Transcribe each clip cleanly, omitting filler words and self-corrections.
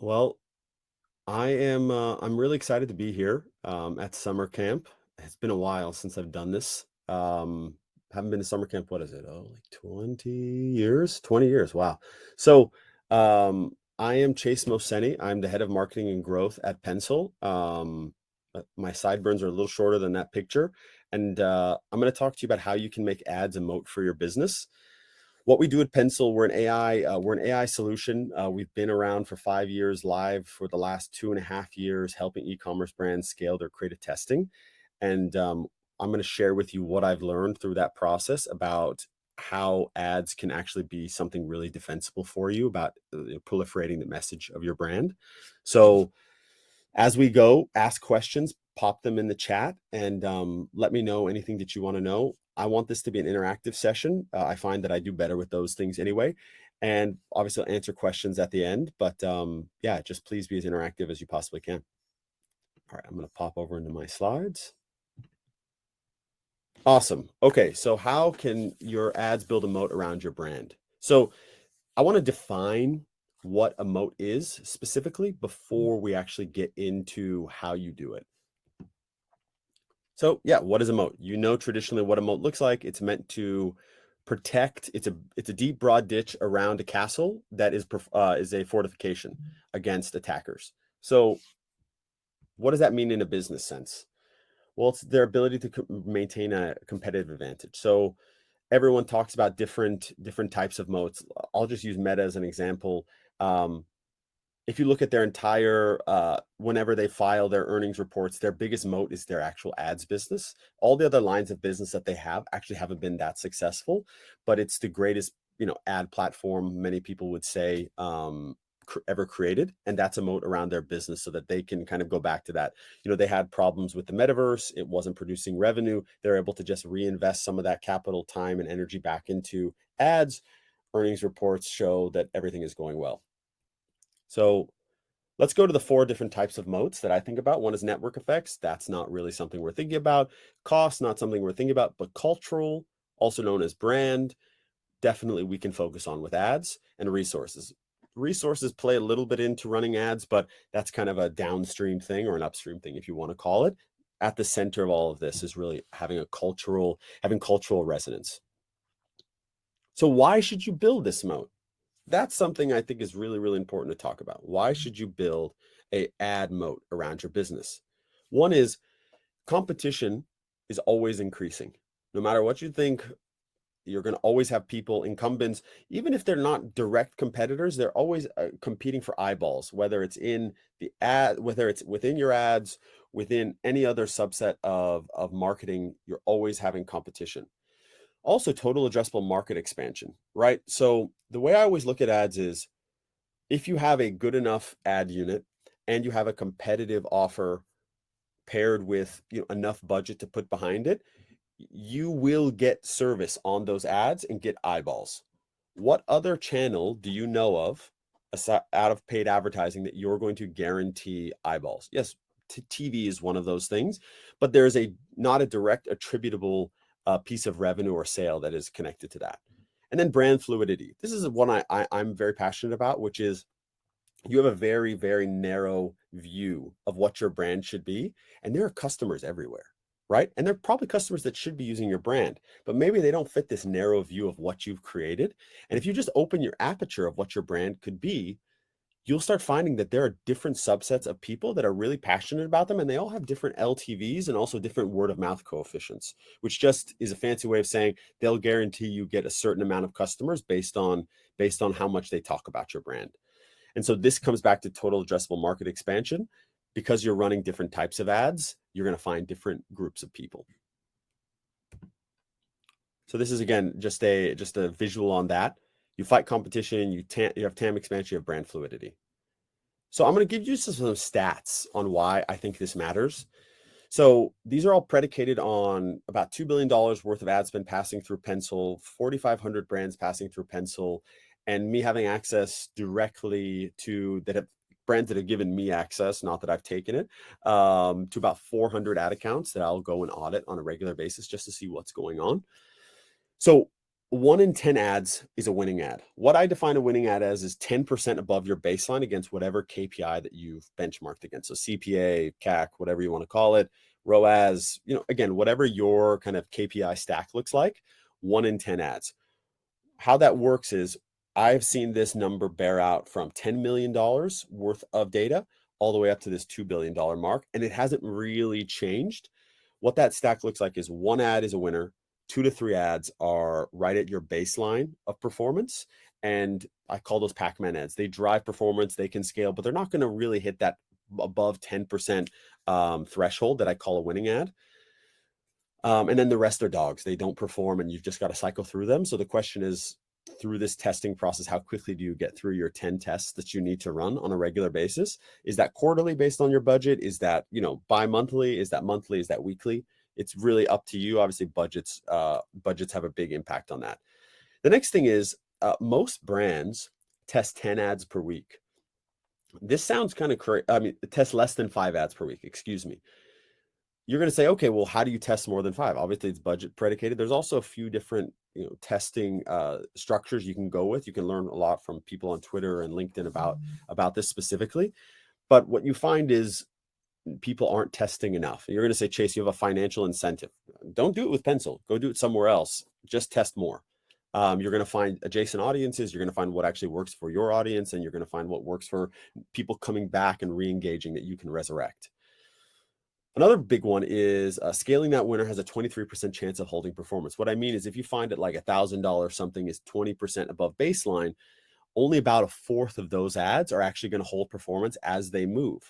Well, I'm really excited to be here at summer camp. It's been a while since I've done this. Haven't been to summer camp. What is it? Oh, like 20 years? 20 years. Wow. So, I am Chase Mohseni. I'm the head of marketing and growth at Pencil. My sideburns are a little shorter than that picture, and I'm going to talk to you about how you can make ads a moat for your business. What we do at Pencil, we're an AI solution. We've been around for 5 years, live for the last 2.5 years, helping e-commerce brands scale their creative testing. And I'm going to share with you what I've learned through that process about how ads can actually be something really defensible for you about proliferating the message of your brand. So as we go, ask questions, pop them in the chat, and let me know anything that you want to know. I want this to be an interactive session. I find that I do better with those things anyway. And obviously, I'll answer questions at the end. But yeah, just please be as interactive as you possibly can. All right, I'm going to pop over into my slides. Awesome. Okay, so how can your ads build a moat around your brand? So I want to define what a moat is specifically before we actually get into how you do it. So yeah, what is a moat? You know traditionally what a moat looks like. It's meant to protect. It's a deep, broad ditch around a castle that is a fortification against attackers. So what does that mean in a business sense? Well, it's their ability to maintain a competitive advantage. So everyone talks about different types of moats. I'll just use Meta as an example. Um, if you look at their entire whenever they file their earnings reports, their biggest moat is their actual ads business. All the other lines of business that they have actually haven't been that successful, but it's the greatest ad platform, many people would say, ever created, and that's a moat around their business so that they can kind of go back to that. They had problems with the metaverse. It wasn't producing revenue. They're able to just reinvest some of that capital, time, and energy back into ads. Earnings reports show that everything is going well. So let's go to the 4 different types of moats that I think about. One is network effects. That's not really something we're thinking about. Cost, not something we're thinking about, but cultural, also known as brand, definitely we can focus on with ads. And resources. Resources play a little bit into running ads, but that's kind of a downstream thing or an upstream thing, if you want to call it. At the center of all of this is really having cultural resonance. So why should you build this moat? That's something I think is really, really important to talk about. Why should you build a ad moat around your business? One is competition is always increasing. No matter what you think, you're going to always have people, incumbents, even if they're not direct competitors, they're always competing for eyeballs, whether it's in the ad, whether it's within your ads, within any other subset of marketing, you're always having competition. Also, total addressable market expansion, right? So the way I always look at ads is if you have a good enough ad unit and you have a competitive offer paired with enough budget to put behind it, you will get service on those ads and get eyeballs. What other channel do you know of out of paid advertising that you're going to guarantee eyeballs? Yes, TV is one of those things, but there's not a direct attributable piece of revenue or sale that is connected to that. And then brand fluidity. This is one I'm very passionate about, which is you have a very, very narrow view of what your brand should be. And there are customers everywhere, right? And they're probably customers that should be using your brand, but maybe they don't fit this narrow view of what you've created. And if you just open your aperture of what your brand could be, you'll start finding that there are different subsets of people that are really passionate about them, and they all have different LTVs and also different word of mouth coefficients, which just is a fancy way of saying they'll guarantee you get a certain amount of customers based on how much they talk about your brand. And so this comes back to total addressable market expansion. Because you're running different types of ads, you're going to find different groups of people. So this is, again, just a visual on that. You fight competition, you have TAM expansion, you have brand fluidity. So I'm going to give you some stats on why I think this matters. So these are all predicated on about $2 billion worth of ad spend passing through Pencil, 4,500 brands passing through Pencil, and me having access directly to brands that have given me access, not that I've taken it, to about 400 ad accounts that I'll go and audit on a regular basis just to see what's going on. So 1 in 10 ads is a winning ad. What I define a winning ad as is 10% above your baseline against whatever KPI that you've benchmarked against. So CPA, CAC, whatever you want to call it, ROAS, again, whatever your kind of KPI stack looks like, 1 in 10 ads. How that works is I've seen this number bear out from $10 million worth of data all the way up to this $2 billion mark, and it hasn't really changed. What that stack looks like is 1 ad is a winner, 2 to 3 ads are right at your baseline of performance. And I call those Pac-Man ads. They drive performance, they can scale, but they're not going to really hit that above 10% threshold that I call a winning ad. And then the rest are dogs. They don't perform and you've just got to cycle through them. So the question is, through this testing process, how quickly do you get through your 10 tests that you need to run on a regular basis? Is that quarterly based on your budget? Is that, bi-monthly? Is that monthly? Is that weekly? It's really up to you. Obviously, budgets have a big impact on that. The next thing is most brands test 10 ads per week. This sounds kind of crazy. I mean, test less than 5 ads per week, excuse me. You're going to say, okay, well, how do you test more than 5? Obviously, it's budget predicated. There's also a few different, testing structures you can go with. You can learn a lot from people on Twitter and LinkedIn about this specifically. But what you find is people aren't testing enough. You're going to say, Chase, you have a financial incentive. Don't do it with Pencil. Go do it somewhere else. Just test more. You're going to find adjacent audiences. You're going to find what actually works for your audience, and you're going to find what works for people coming back and re-engaging that you can resurrect. Another big one is scaling that winner has a 23% chance of holding performance. What I mean is if you find it like $1,000 something is 20% above baseline, only about a fourth of those ads are actually going to hold performance as they move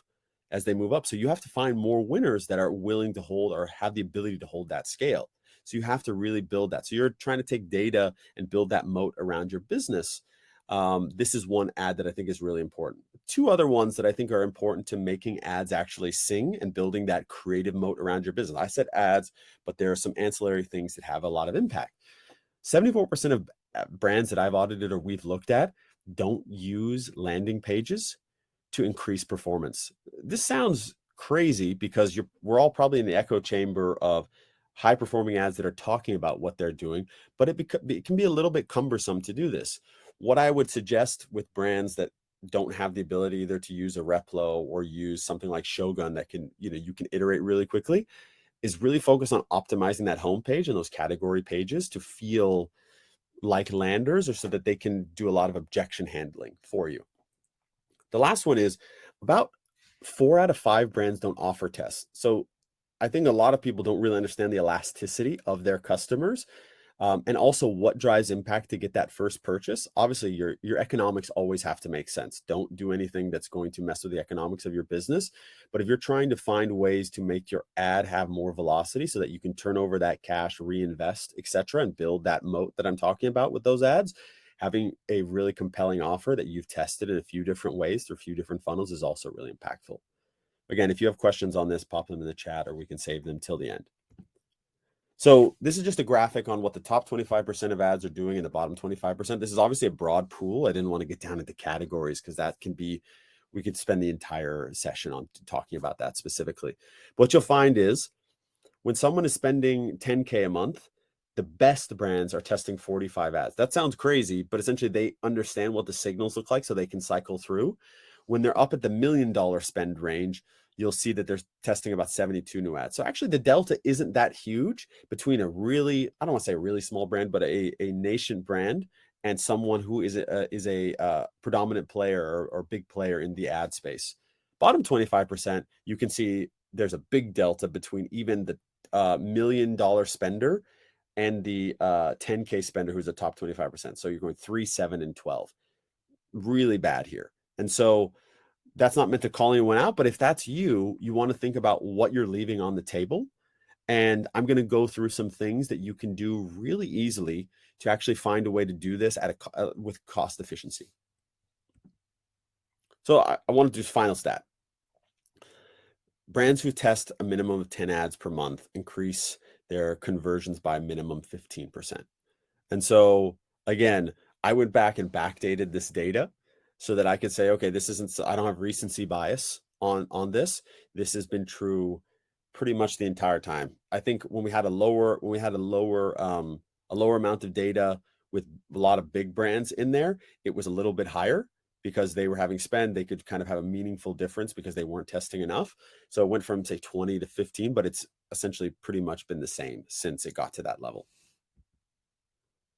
up. So you have to find more winners that are willing to hold or have the ability to hold that scale. So you have to really build that. So you're trying to take data and build that moat around your business. This is one ad that I think is really important. 2 other ones that I think are important to making ads actually sing and building that creative moat around your business. I said ads, but there are some ancillary things that have a lot of impact. 74% of brands that I've audited or we've looked at don't use landing pages to increase performance. This sounds crazy because we're all probably in the echo chamber of high performing ads that are talking about what they're doing, but it can be a little bit cumbersome to do this. What I would suggest with brands that don't have the ability either to use a Replo or use something like Shogun that can, you can iterate really quickly, is really focus on optimizing that homepage and those category pages to feel like landers, or so that they can do a lot of objection handling for you. The last one is about 4 out of 5 brands don't offer tests. So I think a lot of people don't really understand the elasticity of their customers. And also what drives impact to get that first purchase. Obviously, your economics always have to make sense. Don't do anything that's going to mess with the economics of your business. But if you're trying to find ways to make your ad have more velocity so that you can turn over that cash, reinvest, etc., and build that moat that I'm talking about with those ads, having a really compelling offer that you've tested in a few different ways through a few different funnels is also really impactful. Again, if you have questions on this, pop them in the chat or we can save them till the end. So this is just a graphic on what the top 25% of ads are doing and the bottom 25%. This is obviously a broad pool. I didn't want to get down into categories because we could spend the entire session on talking about that specifically. But what you'll find is when someone is spending 10K a month, the best brands are testing 45 ads. That sounds crazy, but essentially they understand what the signals look like so they can cycle through. When they're up at the $1 million spend range, you'll see that they're testing about 72 new ads. So actually the delta isn't that huge between a really, I don't want to say a really small brand, but a nascent brand and someone who is a predominant player or big player in the ad space. Bottom 25%, you can see there's a big delta between even the $1 million spender and the 10K spender who's a top 25%. So you're going 3, 7, and 12. Really bad here. And so that's not meant to call anyone out, but if that's you want to think about what you're leaving on the table. And I'm going to go through some things that you can do really easily to actually find a way to do this with cost efficiency. So I want to do final stat. Brands who test a minimum of 10 ads per month increase their conversions by a minimum 15%. And so again, I went back and backdated this data so that I could say, okay, I don't have recency bias on this. This has been true pretty much the entire time. I think when we had a lower amount of data, with a lot of big brands in there, it was a little bit higher because they were having spend. They could kind of have a meaningful difference because they weren't testing enough. So it went from say 20 to 15, but it's essentially pretty much been the same since it got to that level.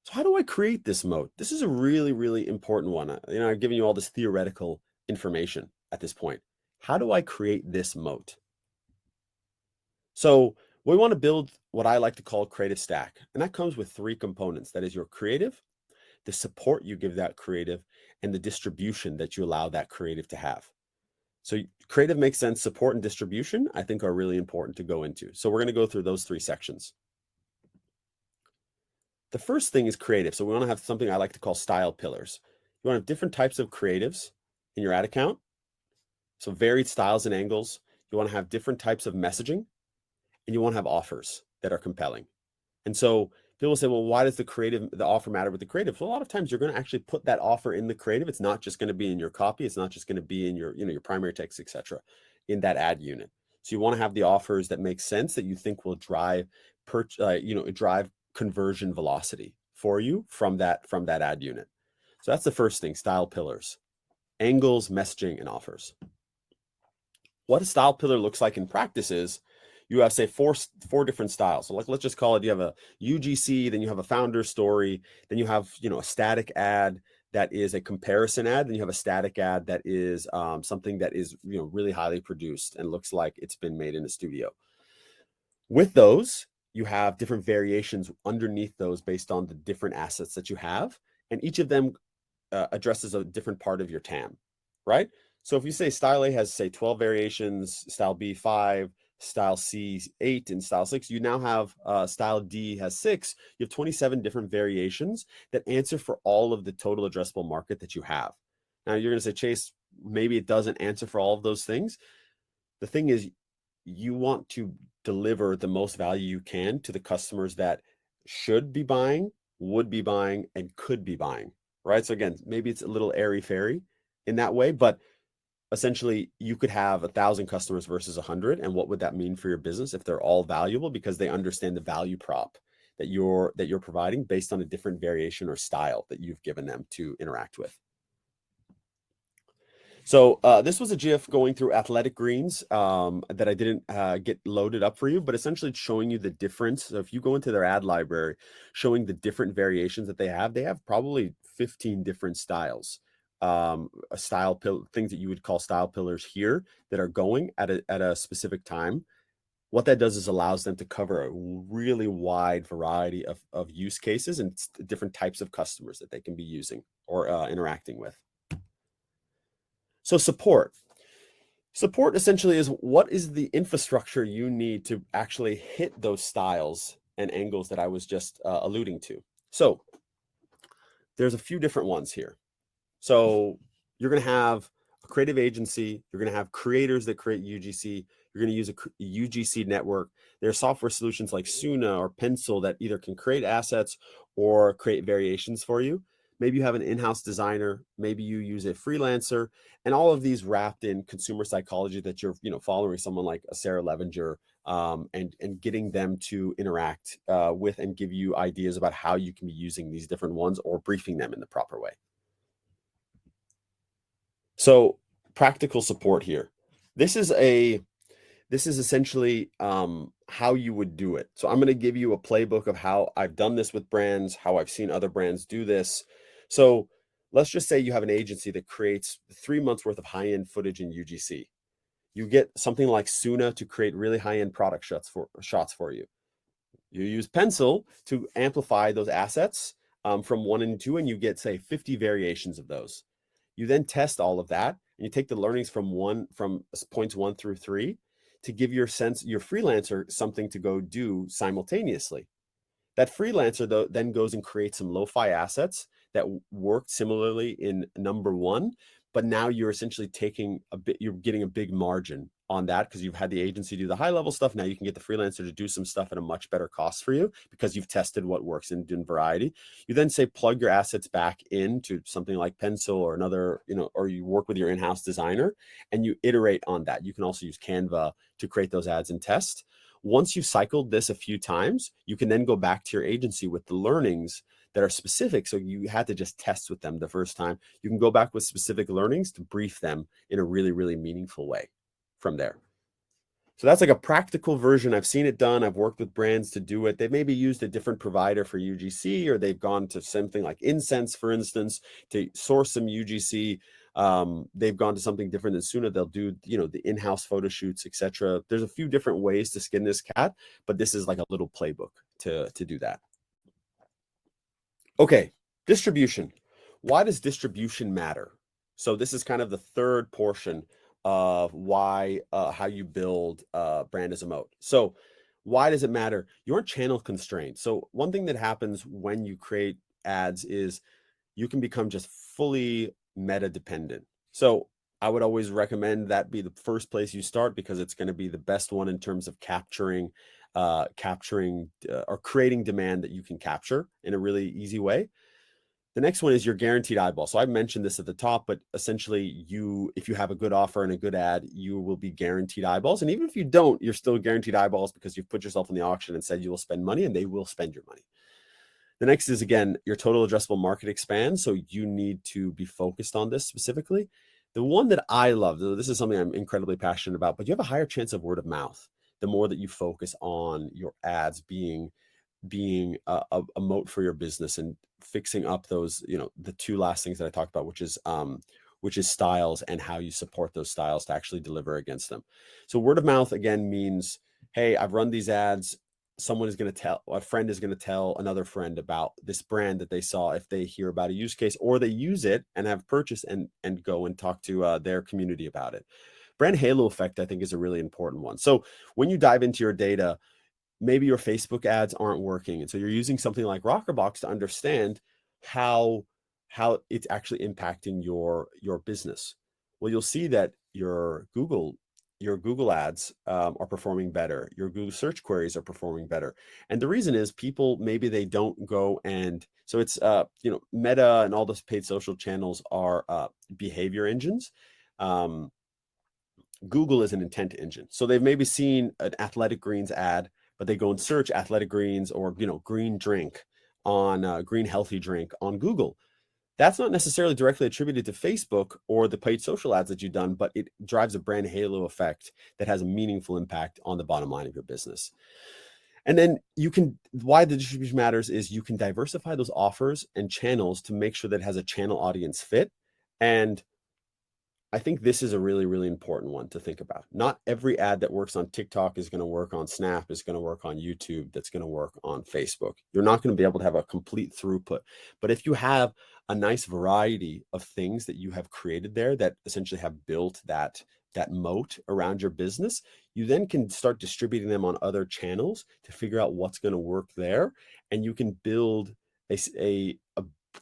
So how do I create this moat? This is a really, really important one. I've given you all this theoretical information at this point. How do I create this moat? So we want to build what I like to call a creative stack. And that comes with 3 components. That is your creative, the support you give that creative, and the distribution that you allow that creative to have. So creative makes sense. Support and distribution, I think, are really important to go into. So we're going to go through those 3 sections. The first thing is creative. So we want to have something I like to call style pillars. You want to have different types of creatives in your ad account. So varied styles and angles. You want to have different types of messaging, and you want to have offers that are compelling. And so people say, well, why does the offer matter with the creative? So a lot of times you're going to actually put that offer in the creative. It's not just going to be in your copy. It's not just going to be in your, your primary text, etc., in that ad unit. So you want to have the offers that make sense, that you think will drive, drive conversion velocity for you from that ad unit. So that's the first thing, style pillars, angles, messaging, and offers. What a style pillar looks like in practice is you have, say, four different styles. So let's just call it, you have a UGC, then you have a founder story, then you have, a static ad that is a comparison ad, then you have a static ad that is something that is, really highly produced and looks like it's been made in a studio. With those, you have different variations underneath those based on the different assets that you have, and each of them addresses a different part of your TAM, right? So if you say style A has, say, 12 variations, style B 5, style C 8, and style 6, you now have style D has 6. You have 27 different variations that answer for all of the total addressable market that you have. Now you're going to say, Chase, maybe it doesn't answer for all of those things. The thing is, you want to deliver the most value you can to the customers that should be buying, would be buying, and could be buying, right? So again, maybe it's a little airy-fairy in that way, but essentially you could have 1,000 customers versus 100. And what would that mean for your business if they're all valuable because they understand the value prop that you're providing based on a different variation or style that you've given them to interact with? So this was a GIF going through Athletic Greens that I didn't get loaded up for you, but essentially it's showing you the difference. So if you go into their ad library, showing the different variations that they have probably 15 different styles, things that you would call style pillars here that are going at a specific time. What that does is allows them to cover a really wide variety of use cases and different types of customers that they can be using or interacting with. So support essentially is what is the infrastructure you need to actually hit those styles and angles that I was just alluding to. So there's a few different ones here. So you're going to have a creative agency. You're going to have creators that create UGC. You're going to use a UGC network. There are software solutions like Suna or Pencil that either can create assets or create variations for you. Maybe you have an in-house designer. Maybe you use a freelancer, and all of these wrapped in consumer psychology that you're, following someone like a Sarah Levinger and getting them to interact with and give you ideas about how you can be using these different ones or briefing them in the proper way. So practical support here. This is essentially how you would do it. So I'm going to give you a playbook of how I've done this with brands, how I've seen other brands do this. So let's just say you have an agency that creates 3 months worth of high-end footage in UGC. You get something like Suna to create really high-end product shots for you. You use Pencil to amplify those assets from 1 and 2, and you get, say, 50 variations of those. You then test all of that, and you take the learnings from points 1 through 3 to give your freelancer something to go do simultaneously. That freelancer, though, then goes and creates some lo-fi assets that work similarly in number 1, but now you're essentially you're getting a big margin on that because you've had the agency do the high level stuff. Now you can get the freelancer to do some stuff at a much better cost for you because you've tested what works in variety. You then say plug your assets back into something like Pencil or another, or you work with your in-house designer and you iterate on that. You can also use Canva to create those ads and test. Once you've cycled this a few times, you can then go back to your agency with the learnings that are specific. So you had to just test with them the first time. You can go back with specific learnings to brief them in a really, really meaningful way from there. So that's like a practical version. I've seen it done. I've worked with brands to do it. They've maybe used a different provider for UGC, or they've gone to something like Incense, for instance, to source some UGC. They've gone to something different than Suna. They'll do, the in-house photo shoots, etc. There's a few different ways to skin this cat, but this is like a little playbook to do that. Okay, distribution. Why does distribution matter? So this is kind of the third portion of why how you build brand as a moat. So why does it matter? You're channel constrained. So one thing that happens when you create ads is you can become just fully meta dependent. So I would always recommend that be the first place you start, because it's going to be the best one in terms of capturing or creating demand that you can capture in a really easy way. The next one is your guaranteed eyeball. So I mentioned this at the top, but essentially if you have a good offer and a good ad, you will be guaranteed eyeballs. And even if you don't, you're still guaranteed eyeballs because you've put yourself in the auction and said you will spend money, and they will spend your money. The next is, again, your total addressable market expands. So you need to be focused on this specifically. The one that I love, this is something I'm incredibly passionate about, but you have a higher chance of word of mouth the more that you focus on your ads being a moat for your business, and fixing up those, the two last things that I talked about, which is styles and how you support those styles to actually deliver against them. So word of mouth, again, means, hey, I've run these ads. A friend is going to tell another friend about this brand that they saw if they hear about a use case, or they use it and have purchased and go and talk to their community about it. Brand halo effect, I think, is a really important one. So when you dive into your data, maybe your Facebook ads aren't working. And so you're using something like Rockerbox to understand how it's actually impacting your business. Well, you'll see that your Google ads are performing better. Your Google search queries are performing better. And the reason is people, maybe they don't go and, so it's, Meta and all those paid social channels are behavior engines. Google is an intent engine. So they've maybe seen an Athletic Greens ad, but they go and search Athletic Greens or, green drink on green healthy drink on Google. That's not necessarily directly attributed to Facebook or the paid social ads that you've done, but it drives a brand halo effect that has a meaningful impact on the bottom line of your business. And then why the distribution matters is you can diversify those offers and channels to make sure that it has a channel audience fit. And I think this is a really, really important one to think about. Not every ad that works on TikTok is going to work on Snap, is going to work on YouTube, that's going to work on Facebook. You're not going to be able to have a complete throughput. But if you have a nice variety of things that you have created there that essentially have built that moat around your business, you then can start distributing them on other channels to figure out what's going to work there. And you can build a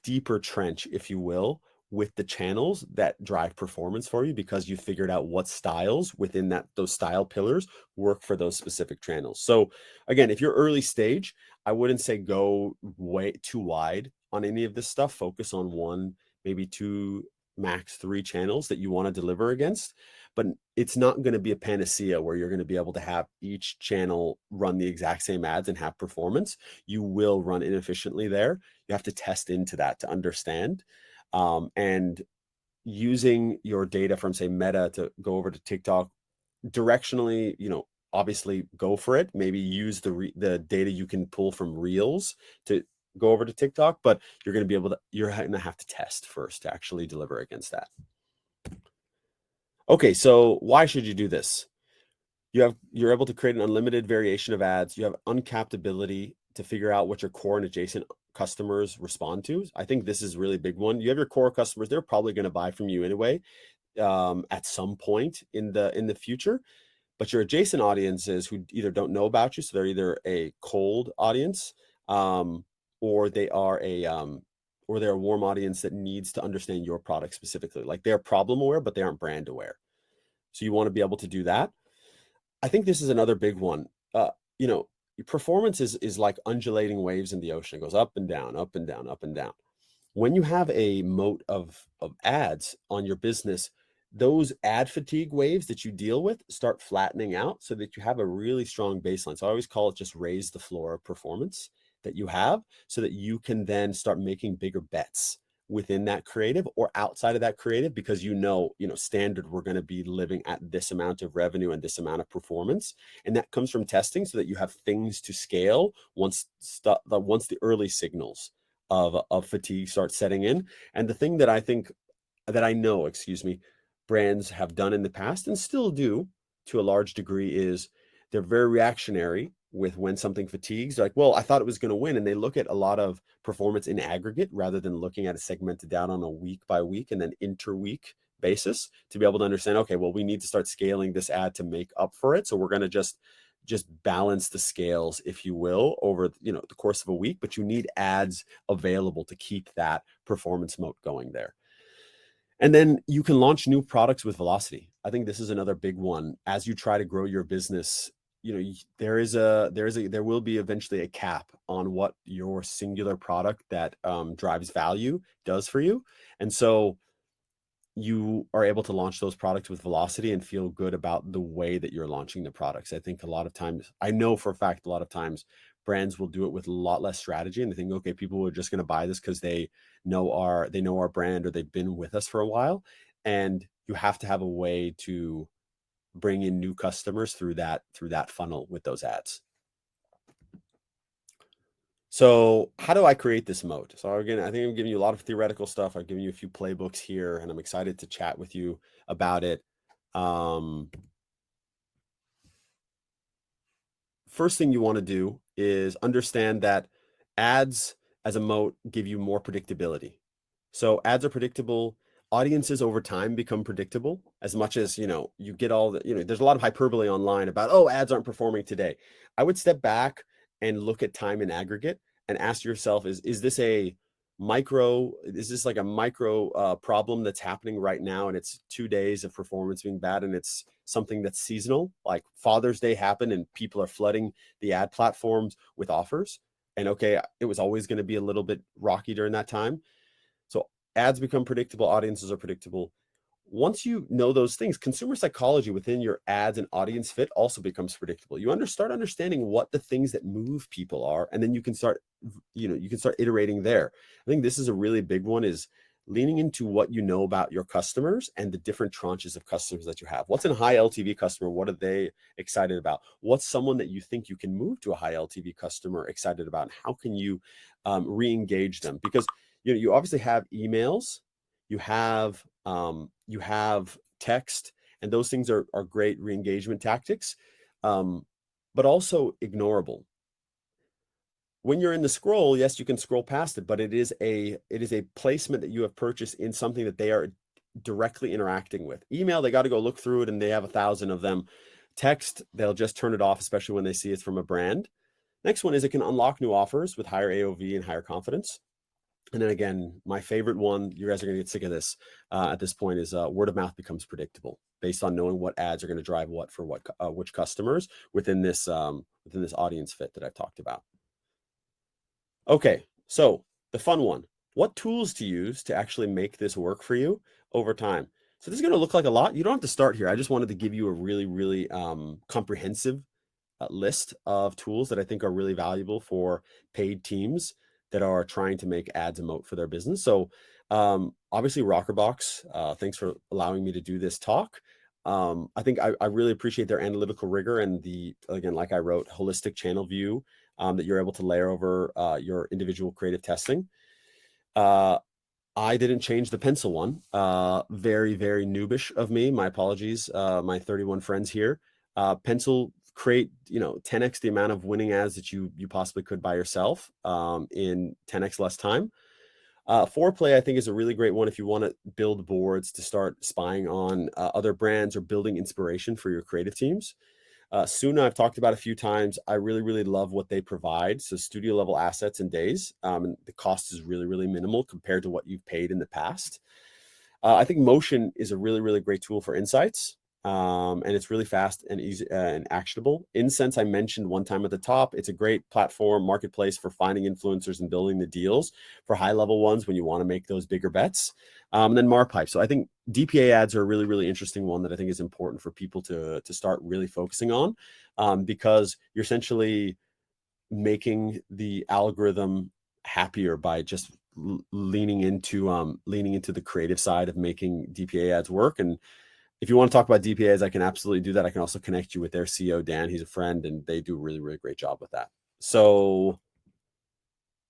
deeper trench, if you will, with the channels that drive performance for you, because you figured out what styles within those style pillars work for those specific channels. So again, if you're early stage, I wouldn't say go way too wide on any of this stuff. Focus on one, maybe two, max three channels that you want to deliver against. But it's not going to be a panacea where you're going to be able to have each channel run the exact same ads and have performance. You will run inefficiently there. You have to test into that to understand. And using your data from, say, Meta to go over to TikTok directionally, obviously go for it. Maybe use the data you can pull from Reels to go over to TikTok, but you're going to have to test first to actually deliver against that. Okay, so why should you do this? You're able to create an unlimited variation of ads. You have uncapped ability to figure out what your core and adjacent customers respond to. I think this is a really big one. You have your core customers, they're probably going to buy from you anyway at some point in the future. But your adjacent audiences who either don't know about you, so they're either a cold audience, or they're a warm audience that needs to understand your product specifically. Like, they're problem aware, but they aren't brand aware. So you want to be able to do that. I think this is another big one. Performance is like undulating waves in the ocean. It goes up and down, up and down, up and down. When you have a moat of ads on your business, those ad fatigue waves that you deal with start flattening out so that you have a really strong baseline. So I always call it just raise the floor of performance. that you have so that you can then start making bigger bets within that creative or outside of that creative, because standard, we're going to be living at this amount of revenue and this amount of performance. And that comes from testing so that you have things to scale once the early signals of fatigue start setting in. And the thing that I know, brands have done in the past and still do to a large degree is they're very reactionary with when something fatigues. They're like, well, I thought it was going to win. And they look at a lot of performance in aggregate rather than looking at it segmented down on a week by week and then interweek basis to be able to understand, okay, well, we need to start scaling this ad to make up for it. So we're going to just balance the scales, if you will, over the course of a week, but you need ads available to keep that performance moat going there. And then you can launch new products with velocity. I think this is another big one. As you try to grow your business, there will be eventually a cap on what your singular product that drives value does for you. And so you are able to launch those products with velocity and feel good about the way that you're launching the products. I think a lot of times, I know for a fact, a lot of times brands will do it with a lot less strategy and they think, okay, people are just going to buy this because they know our brand or they've been with us for a while. And you have to have a way to bring in new customers through that funnel with those ads. So how do I create this moat? So again, I think I'm giving you a lot of theoretical stuff. I've given you a few playbooks here, and I'm excited to chat with you about it. First thing you want to do is understand that ads as a moat give you more predictability. So ads are predictable. Audiences over time become predictable as much as, you get all the, there's a lot of hyperbole online about, oh, ads aren't performing today. I would step back and look at time in aggregate and ask yourself, is this like a micro problem that's happening right now? And it's 2 days of performance being bad. And it's something that's seasonal, like Father's Day happened and people are flooding the ad platforms with offers. And okay, it was always going to be a little bit rocky during that time. So ads become predictable, audiences are predictable. Once you know those things, consumer psychology within your ads and audience fit also becomes predictable. You start understanding what the things that move people are, and then you can start iterating there. I think this is a really big one, is leaning into what you know about your customers and the different tranches of customers that you have. What's a high LTV customer? What are they excited about? What's someone that you think you can move to a high LTV customer excited about? And how can you re-engage them? Because you obviously have emails, you have text, and those things are great re-engagement tactics, but also ignorable. When you're in the scroll, yes, you can scroll past it, but it is a placement that you have purchased in something that they are directly interacting with. Email, they got to go look through it and they have 1,000 of them. Text, they'll just turn it off, especially when they see it's from a brand. Next one is it can unlock new offers with higher AOV and higher confidence. And then again, my favorite one, you guys are going to get sick of this at this point, is word of mouth becomes predictable based on knowing what ads are going to drive what for which customers within this audience fit that I've talked about. Okay, so the fun one, what tools to use to actually make this work for you over time. So this is going to look like a lot. You don't have to start here. I just wanted to give you a really, really comprehensive list of tools that I think are really valuable for paid teams that are trying to make ads emote for their business. So obviously Rockerbox, thanks for allowing me to do this talk. I think I really appreciate their analytical rigor and again, like I wrote, holistic channel view that you're able to layer over your individual creative testing. I didn't change the pencil one. Very, very noobish of me. My apologies, my 31 friends here. Pencil create 10x the amount of winning ads that you possibly could by yourself in 10x less time. Foreplay, I think, is a really great one if you want to build boards to start spying on other brands or building inspiration for your creative teams. Suna, I've talked about a few times. I really, really love what they provide. So studio level assets and days. And the cost is really, really minimal compared to what you've paid in the past. I think Motion is a really, really great tool for insights. And it's really fast and easy and actionable. Incense, I mentioned one time at the top. It's a great platform, marketplace for finding influencers and building the deals for high level ones when you want to make those bigger bets. And then Marpipe. So I think DPA ads are a really, really interesting one that I think is important for people to start really focusing on, because you're essentially making the algorithm happier by just leaning into the creative side of making DPA ads work. And if you want to talk about DPAs, I can absolutely do that. I can also connect you with their CEO, Dan. He's a friend, and they do a really, really great job with that. So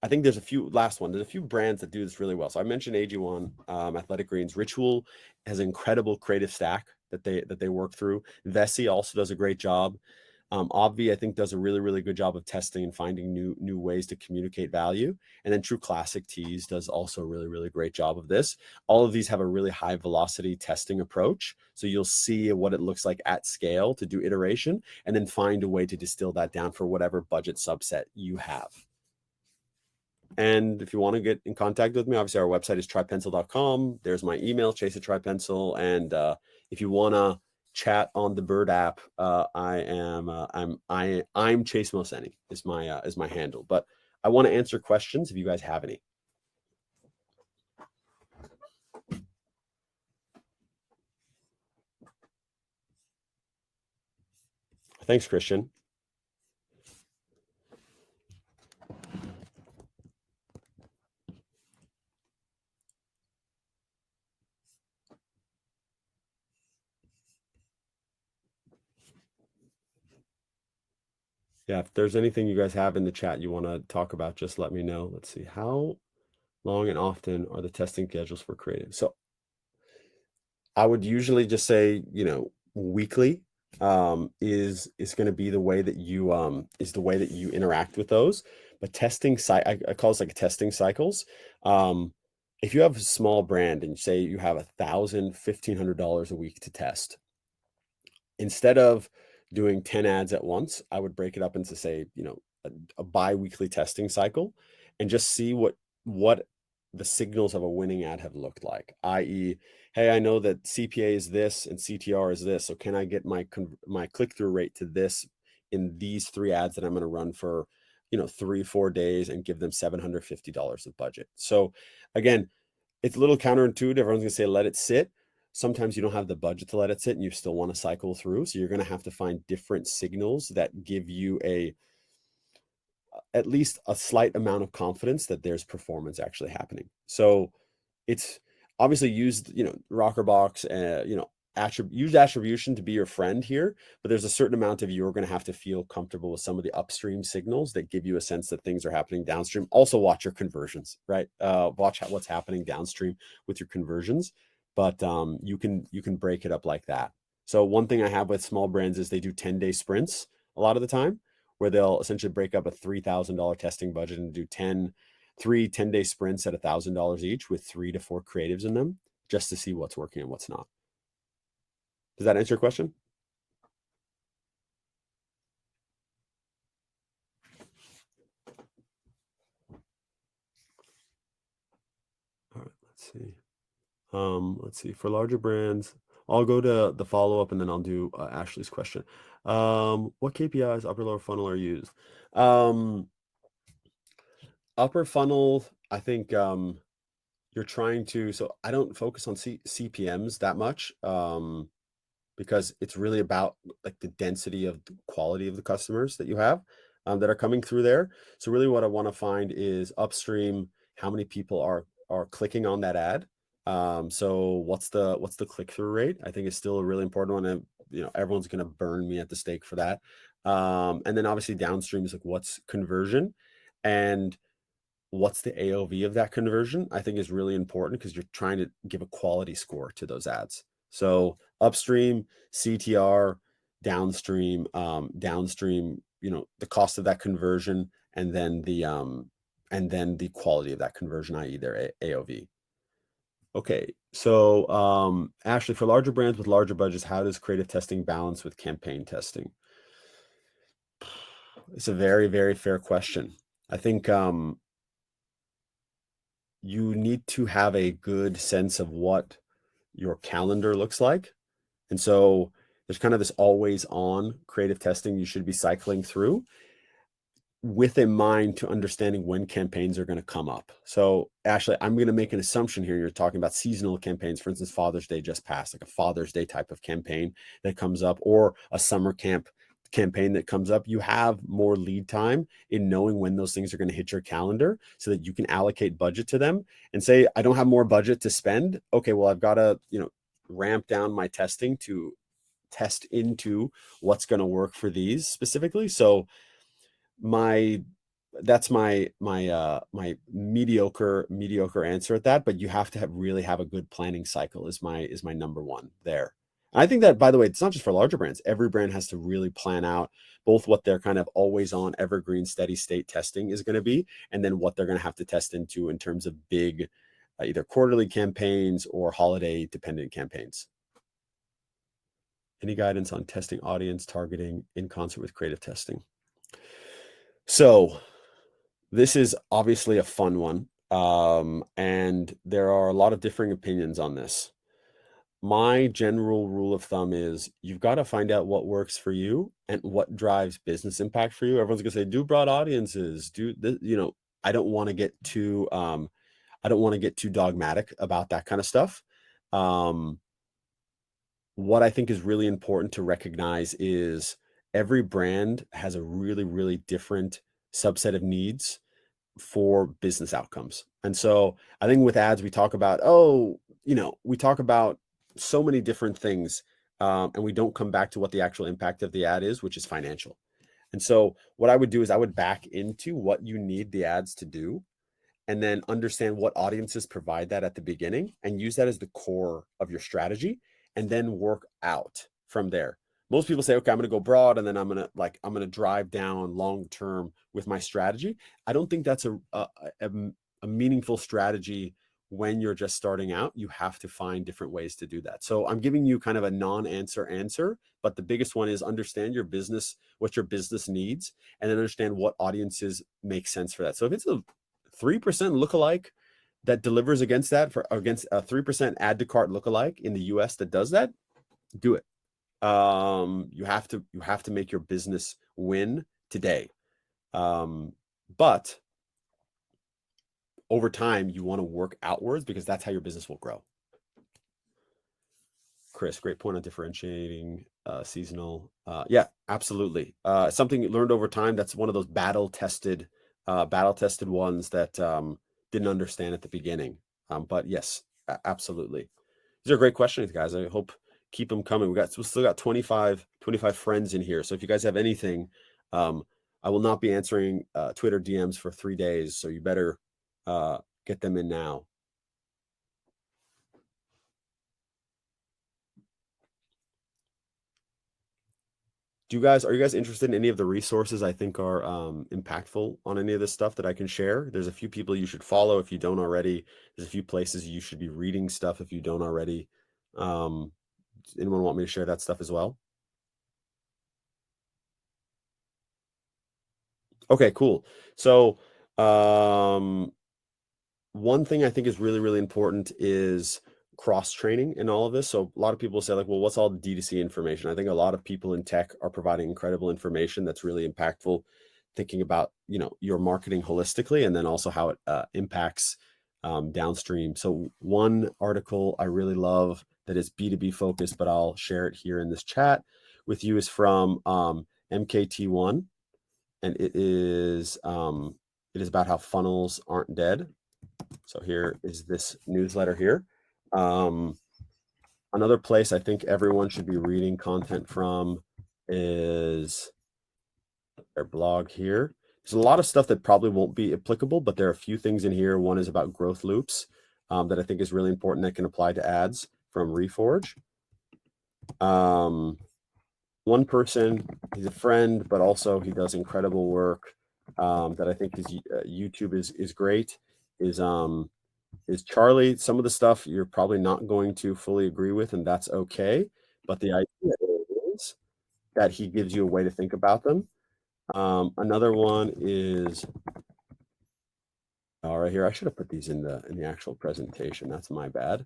I think there's a few There's a few brands that do this really well. So I mentioned AG1, Athletic Greens. Ritual has an incredible creative stack that they work through. Vessi also does a great job. Obvi, I think, does a really, really good job of testing and finding new ways to communicate value. And then True Classic Teas does also a really, really great job of this. All of these have a really high velocity testing approach. So you'll see what it looks like at scale to do iteration, and then find a way to distill that down for whatever budget subset you have. And if you want to get in contact with me, obviously our website is trypencil.com. There's my email, chase@trypencil. And if you want to chat on the Bird app, I'm Chase Mohseni is my handle. But I want to answer questions if you guys have any. Thanks, Christian. Yeah, if there's anything you guys have in the chat you want to talk about, just let me know. Let's see. How long and often are the testing schedules for creative? So I would usually just say, weekly is going to be the way that you interact with those. But I call this like testing cycles. If you have a small brand and say you have $1,500 a week to test, instead of doing 10 ads at once, I would break it up into, say, a bi-weekly testing cycle, and just see what the signals of a winning ad have looked like, i.e., hey, I know that CPA is this and CTR is this, so can I get my click-through rate to this in these 3 ads that I'm going to run for 3-4 days and give them $750 of budget? So again, it's a little counterintuitive. Everyone's gonna say let it sit. Sometimes you don't have the budget to let it sit and you still want to cycle through, so you're going to have to find different signals that give you at least a slight amount of confidence that there's performance actually happening. So it's obviously used, Rockerbox, use attribution to be your friend here, but there's a certain amount of you're going to have to feel comfortable with some of the upstream signals that give you a sense that things are happening downstream. Also watch your conversions, right? Watch what's happening downstream with your conversions, but you can break it up like that. So one thing I have with small brands is they do 10-day sprints a lot of the time, where they'll essentially break up a $3,000 testing budget and do 10-day sprints at $1,000 each with 3 to 4 creatives in them, just to see what's working and what's not. Does that answer your question? All right, let's see. For larger brands, I'll go to the follow-up and then I'll do Ashley's question. What KPIs, upper lower funnel, are used? Upper funnel, I think you're trying to, so I don't focus on CPMs that much, because it's really about like the density of the quality of the customers that you have that are coming through there. So really what I want to find is upstream, how many people are clicking on that ad. So what's the click-through rate? I think is still a really important one. And everyone's going to burn me at the stake for that. And then obviously downstream is like what's conversion, and what's the AOV of that conversion, I think is really important, because you're trying to give a quality score to those ads. So upstream, CTR, downstream, the cost of that conversion, and then the quality of that conversion, i.e. their AOV. Okay, so Ashley, for larger brands with larger budgets, how does creative testing balance with campaign testing? It's a very, very fair question. I think you need to have a good sense of what your calendar looks like. And so there's kind of this always on creative testing you should be cycling through, with a mind to understanding when campaigns are going to come up. So Ashley, I'm going to make an assumption here. You're talking about seasonal campaigns. For instance, Father's Day just passed, like a Father's Day type of campaign that comes up, or a summer camp campaign that comes up, you have more lead time in knowing when those things are going to hit your calendar so that you can allocate budget to them and say, I don't have more budget to spend. Okay, well, I've got to, ramp down my testing to test into what's going to work for these specifically. So that's my mediocre answer at that, but you have to really have a good planning cycle is my number one there. And I think that, by the way, it's not just for larger brands. Every brand has to really plan out both what their kind of always on evergreen steady state testing is going to be, and then what they're going to have to test into in terms of big either quarterly campaigns or holiday dependent campaigns. Any guidance on testing audience targeting in concert with creative testing? So this is obviously a fun one. And there are a lot of differing opinions on this. My general rule of thumb is you've got to find out what works for you and what drives business impact for you. Everyone's gonna say, do broad audiences, do this, I don't want to get too dogmatic about that kind of stuff. What I think is really important to recognize is every brand has a really, really different subset of needs for business outcomes. And so I think with ads, we talk about, we talk about so many different things, and we don't come back to what the actual impact of the ad is, which is financial. And so what I would do is I would back into what you need the ads to do, and then understand what audiences provide that at the beginning and use that as the core of your strategy, and then work out from there. Most people say, okay, I'm going to go broad and then I'm going to drive down long-term with my strategy. I don't think that's a meaningful strategy when you're just starting out. You have to find different ways to do that. So I'm giving you kind of a non-answer, but the biggest one is understand your business, what your business needs, and then understand what audiences make sense for that. So if it's a 3% lookalike that delivers against a 3% add to cart lookalike in the US that does that, do it. You have to make your business win today. But over time, you want to work outwards because that's how your business will grow. Chris, great point on differentiating seasonal. Yeah, absolutely. Something you learned over time. That's one of those battle tested ones that didn't understand at the beginning. But yes, absolutely. These are great questions, guys. I hope keep them coming. We still got 25 friends in here. So if you guys have anything, I will not be answering Twitter DMs for 3 days. So you better get them in now. Are you guys interested in any of the resources I think are impactful on any of this stuff that I can share? There's a few people you should follow if you don't already. There's a few places you should be reading stuff if you don't already. Does anyone want me to share that stuff as well? Okay, cool. So one thing I think is really, really important is cross-training in all of this. So a lot of people say like, well, what's all the D2C information? I think a lot of people in tech are providing incredible information that's really impactful, thinking about, your marketing holistically, and then also how it impacts downstream. So one article I really love that is B2B focused, but I'll share it here in this chat with you, is from MKT1. And it is about how funnels aren't dead. So here is this newsletter here. Another place I think everyone should be reading content from is their blog here. There's a lot of stuff that probably won't be applicable, but there are a few things in here. One is about growth loops that I think is really important that can apply to ads, from Reforge. One person, he's a friend, but also he does incredible work that I think his YouTube is great, is Charlie. Some of the stuff you're probably not going to fully agree with, and that's okay. But the idea is that he gives you a way to think about them. Another one is right here. I should have put these in the actual presentation. That's my bad.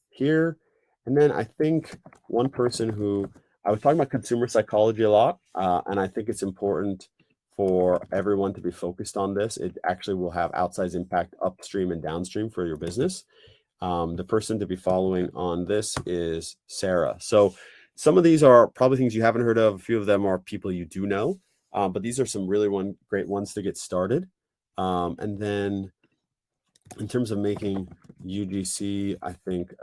Here, and then I think one person who I was talking about consumer psychology a lot, and I think it's important for everyone to be focused on this. It actually will have outsized impact upstream and downstream for your business. The person to be following on this is Sarah. So Some of these are probably things you haven't heard of. A few of them are people you do know, but these are some really great ones to get started. And then in terms of making UGC, I think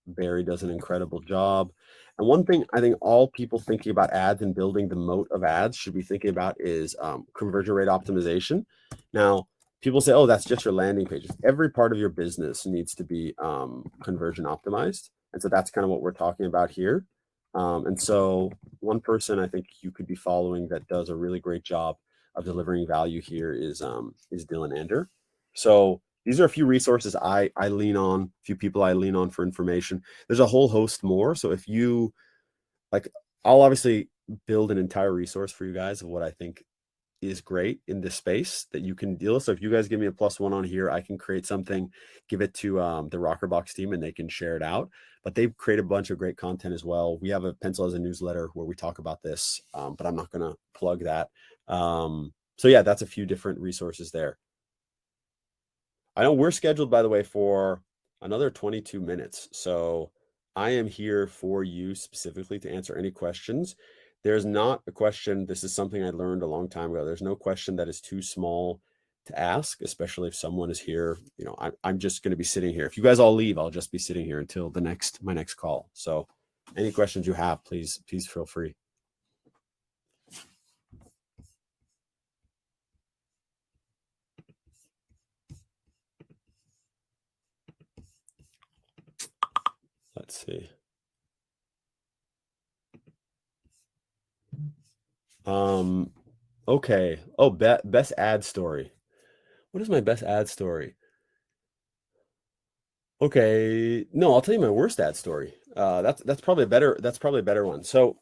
Barry does an incredible job. And one thing I think all people thinking about ads and building the moat of ads should be thinking about is conversion rate optimization. Now, people say, oh, that's just your landing pages. Every part of your business needs to be conversion optimized. And so that's kind of what we're talking about here. And so one person I think you could be following that does a really great job of delivering value here is Dylan Ander. So these are a few resources I lean on, a few people I lean on for information. There's a whole host more. So if you like, I'll obviously build an entire resource for you guys of what I think is great in this space that you can deal with. So if you guys give me a +1 on here, I can create something, give it to the Rockerbox team and they can share it out. But they've created a bunch of great content as well. We have a Pencil as a newsletter where we talk about this, but I'm not going to plug that. So yeah, that's a few different resources there. I know we're scheduled, by the way, for another 22 minutes. So I am here for you specifically to answer any questions. There's not a question. This is something I learned a long time ago. There's no question that is too small to ask, especially if someone is here. You know, I'm just going to be sitting here. If you guys all leave, I'll just be sitting here until my next call. So any questions you have, please feel free. Let's see. Okay. Oh, best ad story. What is my best ad story? Okay. No, I'll tell you my worst ad story. That's probably a better one. So,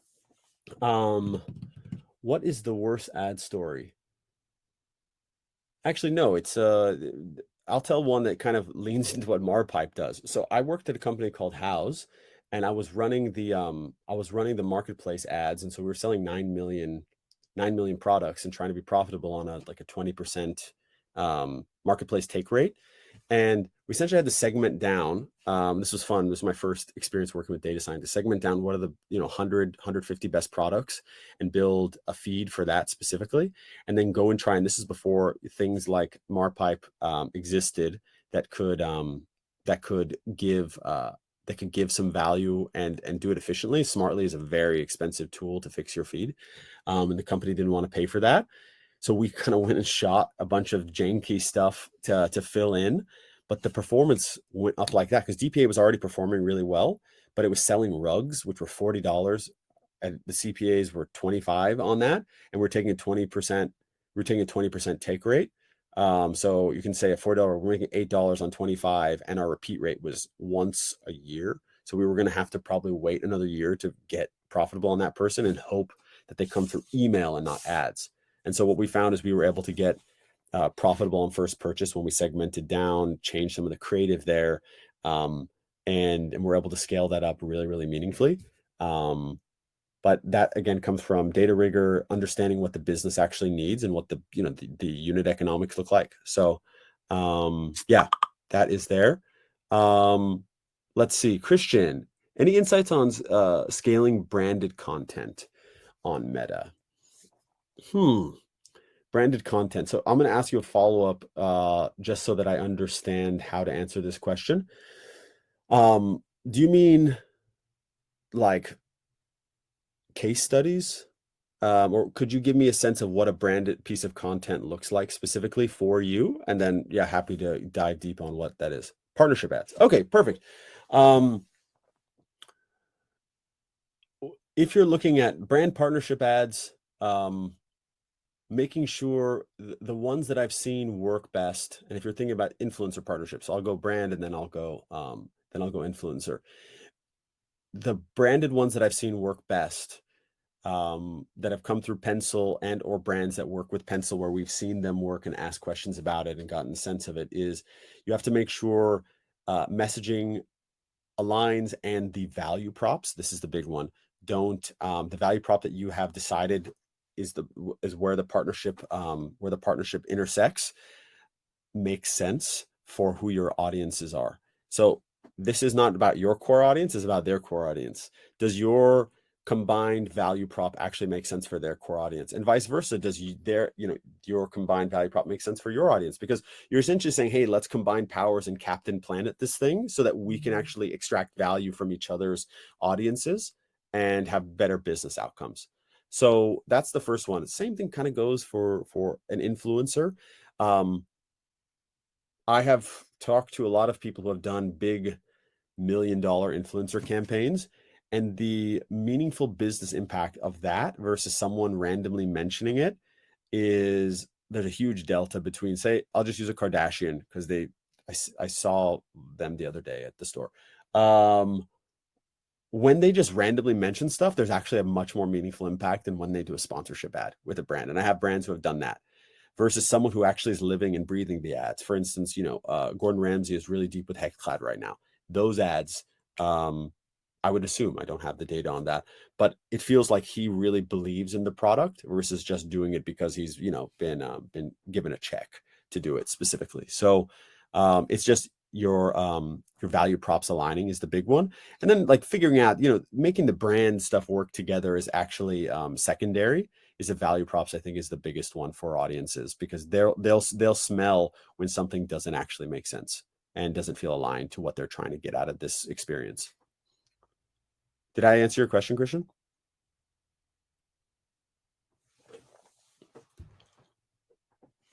what is the worst ad story? Actually, no, it's I'll tell one that kind of leans into what Marpipe does. So I worked at a company called House, and I was running the marketplace ads, and so we were selling 9 million products and trying to be profitable on a 20% marketplace take rate. And we essentially had to segment down. This was fun. This was my first experience working with data science. To segment down what are the 150 best products and build a feed for that specifically, and then go and try. And this is before things like Marpipe existed that could give some value and do it efficiently. Smartly is a very expensive tool to fix your feed, and the company didn't want to pay for that. So we kind of went and shot a bunch of janky stuff to fill in, but the performance went up like that because DPA was already performing really well, but it was selling rugs, which were $40, and the CPAs were 25 on that, and we're taking a 20%. We're taking a 20% take rate. So you can say at $40, we're making $8 on 25, and our repeat rate was once a year. So we were going to have to probably wait another year to get profitable on that person and hope that they come through email and not ads. And so what we found is we were able to get profitable on first purchase when we segmented down, changed some of the creative there, and we're able to scale that up really, really meaningfully. But that again comes from data rigor, understanding what the business actually needs and what the unit economics look like. So yeah, that is there. Let's see, Christian, any insights on scaling branded content on Meta? Branded content. So I'm going to ask you a follow-up just so that I understand how to answer this question. Do you mean like case studies? Or could you give me a sense of what a branded piece of content looks like specifically for you? And then, yeah, happy to dive deep on what that is. Partnership ads. Okay, perfect. If you're looking at brand partnership ads, making sure the ones that I've seen work best, and if you're thinking about influencer partnerships, I'll go brand and then I'll go influencer. The branded ones that I've seen work best, that have come through Pencil and or brands that work with Pencil where we've seen them work and ask questions about it and gotten a sense of it, is you have to make sure messaging aligns and the value props. This is the big one. The value prop that you have decided is where the partnership intersects makes sense for who your audiences are. So this is not about your core audience, it's about their core audience. Does your combined value prop actually makes sense for their core audience, and vice versa? Does your combined value prop make sense for your audience? Because you're essentially saying, hey, let's combine powers and Captain Planet this thing so that we can actually extract value from each other's audiences and have better business outcomes. So that's the first one. Same thing kind of goes for an influencer. I have talked to a lot of people who have done big $1 million influencer campaigns, and the meaningful business impact of that versus someone randomly mentioning it is, there's a huge delta between, say, I'll just use a Kardashian because I saw them the other day at the store. When they just randomly mention stuff, there's actually a much more meaningful impact than when they do a sponsorship ad with a brand. And I have brands who have done that versus someone who actually is living and breathing the ads. For instance, Gordon Ramsay is really deep with Hexclad right now. Those ads, I would assume, I don't have the data on that, but it feels like he really believes in the product versus just doing it because he's, been given a check to do it specifically. So it's just your value props aligning is the big one. And then like figuring out, making the brand stuff work together is actually secondary. Is the value props, I think, is the biggest one for audiences, because they'll smell when something doesn't actually make sense and doesn't feel aligned to what they're trying to get out of this experience. Did I answer your question, Christian?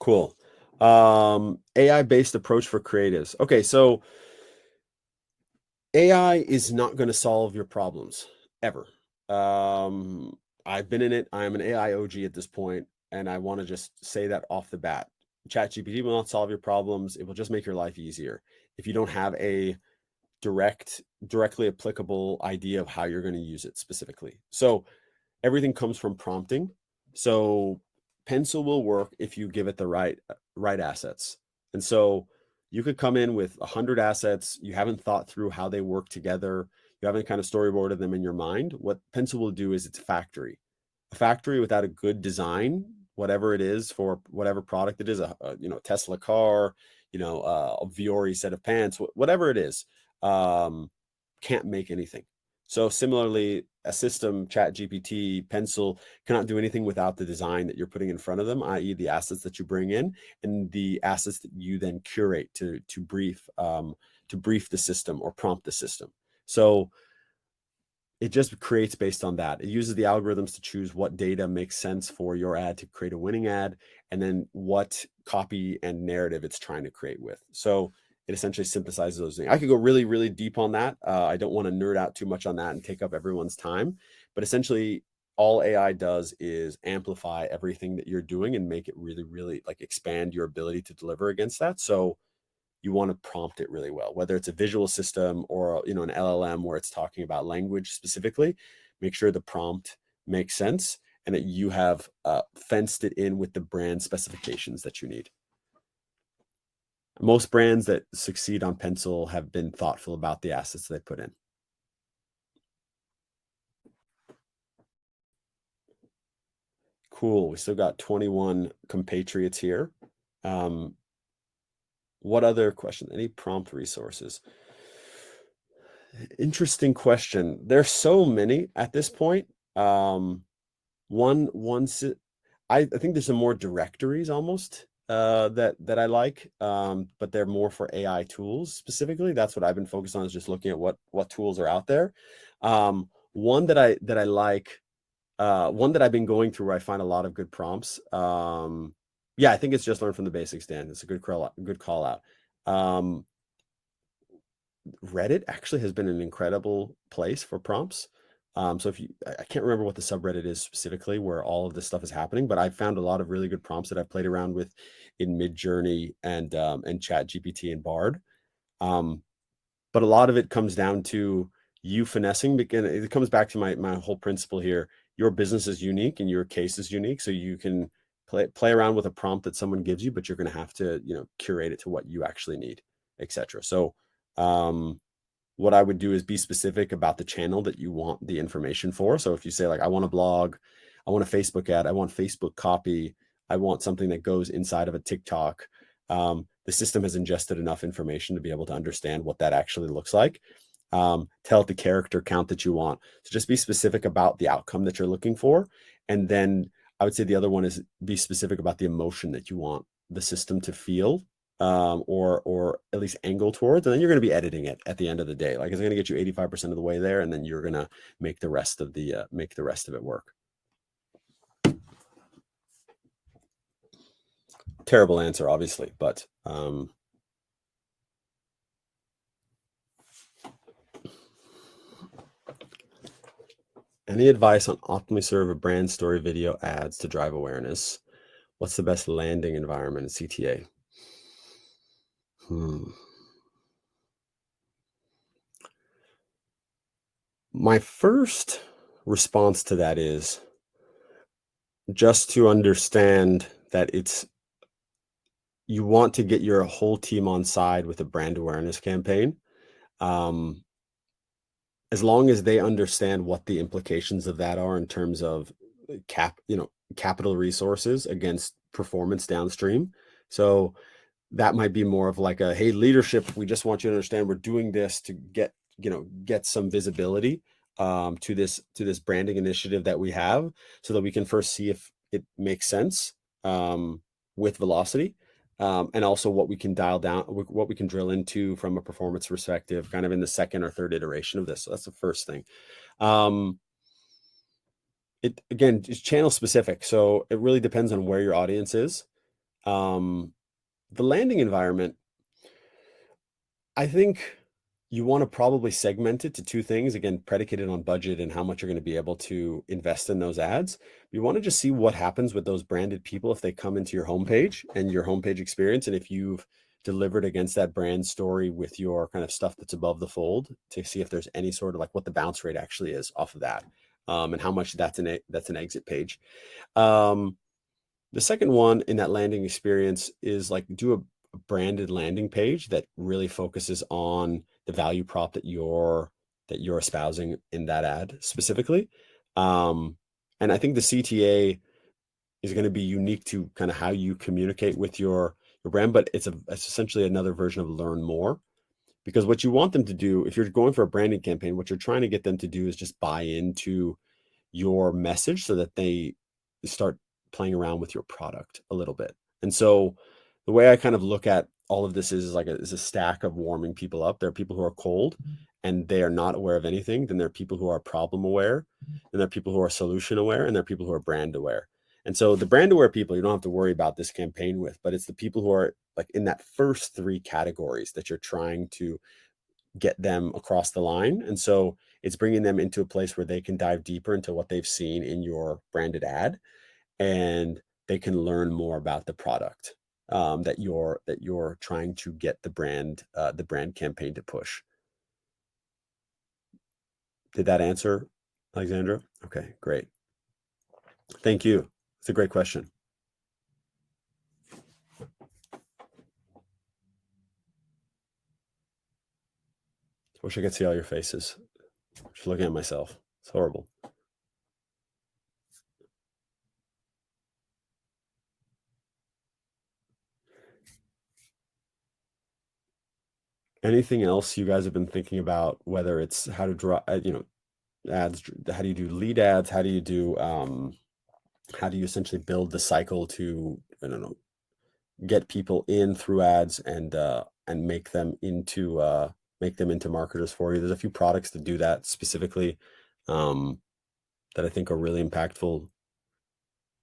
Cool. AI-based approach for creatives. Okay, so AI is not going to solve your problems ever. I've been in it. I am an AI OG at this point, and I want to just say that off the bat. ChatGPT will not solve your problems. It will just make your life easier. If you don't have a directly applicable idea of how you're going to use it specifically. So everything comes from prompting. So Pencil will work if you give it the right assets. And so you could come in with 100 assets. You haven't thought through how they work together. You haven't kind of storyboarded them in your mind. What Pencil will do is it's a factory without a good design, whatever it is for whatever product it is, a Tesla car, a Viore set of pants, whatever it is, can't make anything. So similarly, a system, ChatGPT, Pencil, cannot do anything without the design that you're putting in front of them, i.e. the assets that you bring in and the assets that you then curate to brief the system or prompt the system. So it just creates based on that. It uses the algorithms to choose what data makes sense for your ad to create a winning ad, and then what copy and narrative it's trying to create with. So it essentially synthesizes those things. I could go really, really deep on that. I don't want to nerd out too much on that and take up everyone's time, but essentially all AI does is amplify everything that you're doing and make it really, really like expand your ability to deliver against that. So you want to prompt it really well, whether it's a visual system or an LLM where it's talking about language specifically. Make sure the prompt makes sense and that you have fenced it in with the brand specifications that you need. Most brands that succeed on Pencil have been thoughtful about the assets they put in. Cool. We still got 21 compatriots here. What other question? Any prompt resources? Interesting question. There's so many at this point. I think there's some more directories almost that I like, but they're more for AI tools specifically. That's what I've been focused on, is just looking at what tools are out there. One that I like, one that I've been going through where I find a lot of good prompts. Yeah, I think it's Just Learn from the Basics, Dan. It's a good call out. Reddit actually has been an incredible place for prompts. So I can't remember what the subreddit is specifically where all of this stuff is happening, but I've found a lot of really good prompts that I've played around with in Midjourney and ChatGPT and Bard. But a lot of it comes down to you finessing, because it comes back to my whole principle here. Your business is unique and your case is unique. So you can play around with a prompt that someone gives you, but you're going to have to, curate it to what you actually need, etc. So what I would do is be specific about the channel that you want the information for. So if you say like, I want a blog, I want a Facebook ad, I want Facebook copy, I want something that goes inside of a TikTok, the system has ingested enough information to be able to understand what that actually looks like. Tell it the character count that you want. So just be specific about the outcome that you're looking for. And then I would say the other one is be specific about the emotion that you want the system to feel, or at least angle towards. And then you're going to be editing it at the end of the day. Like it's going to get you 85% of the way there, and then you're going to make the rest of it work. Terrible answer, obviously, but any advice on optimally serve a brand story video ads to drive awareness? What's the best landing environment in CTA? My first response to that is just to understand that you want to get your whole team on side with a brand awareness campaign. As long as they understand what the implications of that are in terms of capital resources against performance downstream. So that might be more of like a, hey, leadership, we just want you to understand we're doing this to get some visibility to this branding initiative that we have, so that we can first see if it makes sense with velocity, and also what we can dial down, what we can drill into from a performance perspective, kind of in the second or third iteration of this. So that's the first thing. It again is channel specific, so it really depends on where your audience is. The landing environment, I think you want to probably segment it to two things, again, predicated on budget and how much you're going to be able to invest in those ads. You want to just see what happens with those branded people if they come into your homepage and your homepage experience, and if you've delivered against that brand story with your kind of stuff that's above the fold, to see if there's any sort of like what the bounce rate actually is off of that, and how much that's an exit page. The second one in that landing experience is like do a branded landing page that really focuses on the value prop that you're espousing in that ad specifically. And I think the CTA is going to be unique to kind of how you communicate with your brand, but it's essentially another version of learn more. Because what you want them to do, if you're going for a branding campaign, what you're trying to get them to do is just buy into your message so that they start playing around with your product a little bit. And so the way I kind of look at all of this is like a stack of warming people up. There are people who are cold and they are not aware of anything. Then there are people who are problem aware, and there are people who are solution aware, and there are people who are brand aware. And so the brand aware people, you don't have to worry about this campaign with, but it's the people who are like in that first three categories that you're trying to get them across the line. And so it's bringing them into a place where they can dive deeper into what they've seen in your branded ad, and they can learn more about the product that you're trying to get the brand campaign to push. Did that answer, Alexandra? Okay, great. Thank you. It's a great question. Wish I could see all your faces. Just looking at myself. It's horrible. Anything else you guys have been thinking about, whether it's how to draw, ads, how do you do lead ads? How do you essentially build the cycle to, I don't know, get people in through ads and make them into marketers for you? There's a few products that do that specifically, that I think are really impactful.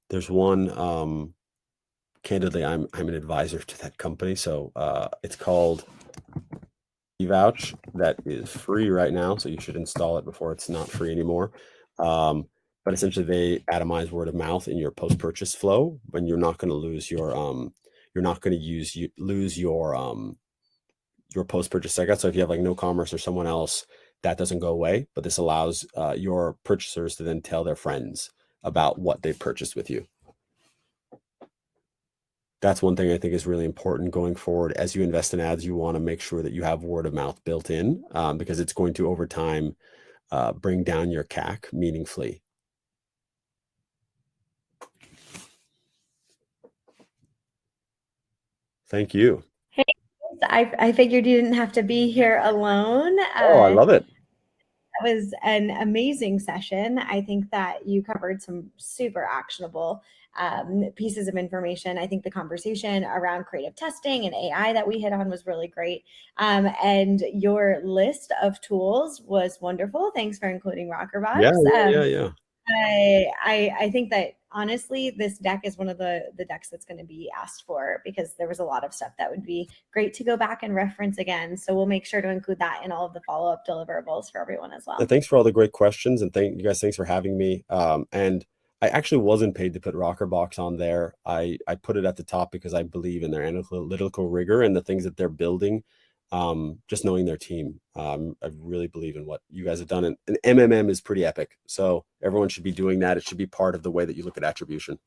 There's one, candidly, I'm an advisor to that company, so it's called eVouch, that is free right now, so you should install it before it's not free anymore. But essentially they atomize word of mouth in your post-purchase flow, when you're not going to lose your your post-purchase checkout. So if you have like no commerce or someone else, that doesn't go away, but this allows your purchasers to then tell their friends about what they purchased with you. That's one thing I think is really important going forward. As you invest in ads, you want to make sure that you have word of mouth built in, because it's going to, over time, bring down your CAC meaningfully. Thank you. Hey, I figured you didn't have to be here alone. Oh, I love it. That was an amazing session. I think that you covered some super actionable pieces of information. I think the conversation around creative testing and AI that we hit on was really great. And your list of tools was wonderful. Thanks for including Yeah, Rockerbox. yeah. I think that honestly, this deck is one of the decks that's going to be asked for, because there was a lot of stuff that would be great to go back and reference again. So we'll make sure to include that in all of the follow-up deliverables for everyone as well. And thanks for all the great questions, and thank you guys. Thanks for having me. And I actually wasn't paid to put Rockerbox on there. I put it at the top because I believe in their analytical rigor and the things that they're building. Just knowing their team, I really believe in what you guys have done. And MMM is pretty epic. So everyone should be doing that. It should be part of the way that you look at attribution.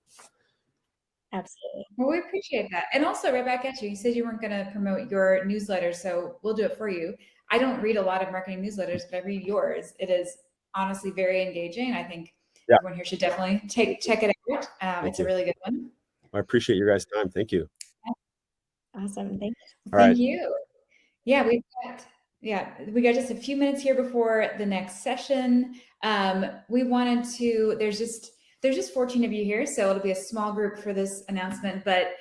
Absolutely. Well, we appreciate that. And also, right back at you, you said you weren't going to promote your newsletter, so we'll do it for you. I don't read a lot of marketing newsletters, but I read yours. It is honestly very engaging. I think everyone here should definitely check it out. It's a really good one. I appreciate your guys' time. Thank you. Awesome. Thank you. All right. Thank you. Yeah, we got just a few minutes here before the next session. We wanted to, there's just 14 of you here, so it'll be a small group for this announcement, but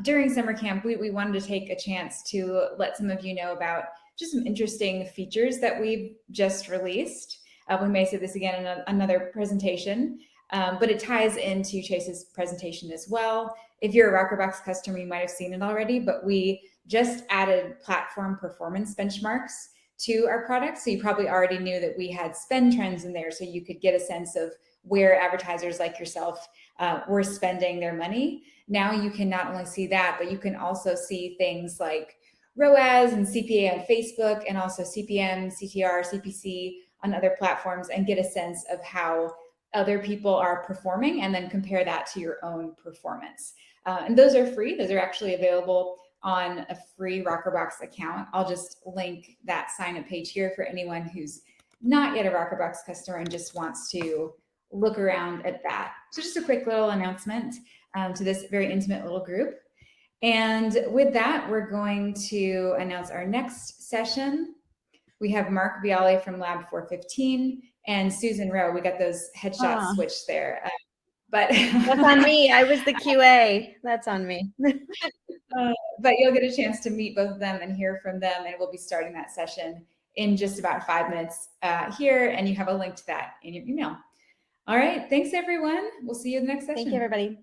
during summer camp, we wanted to take a chance to let some of you know about just some interesting features that we've just released. We may say this again in another presentation, but it ties into Chase's presentation as well. If you're a Rockerbox customer, you might have seen it already, but we just added platform performance benchmarks to our product. So you probably already knew that we had spend trends in there, so you could get a sense of where advertisers like yourself were spending their money. Now you can not only see that, but you can also see things like ROAS and CPA on Facebook, and also CPM, CTR, CPC on other platforms, and get a sense of how other people are performing, and then compare that to your own performance. And those are free. Those are actually available on a free Rockerbox account. I'll just link that sign up page here for anyone who's not yet a Rockerbox customer and just wants to look around at that. So just a quick little announcement to this very intimate little group. And with that, we're going to announce our next session. We have Mark Viale from Lab 415 and Susan Rowe. We got those headshots switched there. But that's on me. I was the QA. That's on me. But you'll get a chance to meet both of them and hear from them, and we'll be starting that session in just about 5 minutes here, and you have a link to that in your email. All right, thanks everyone. We'll see you in the next session. Thank you, everybody.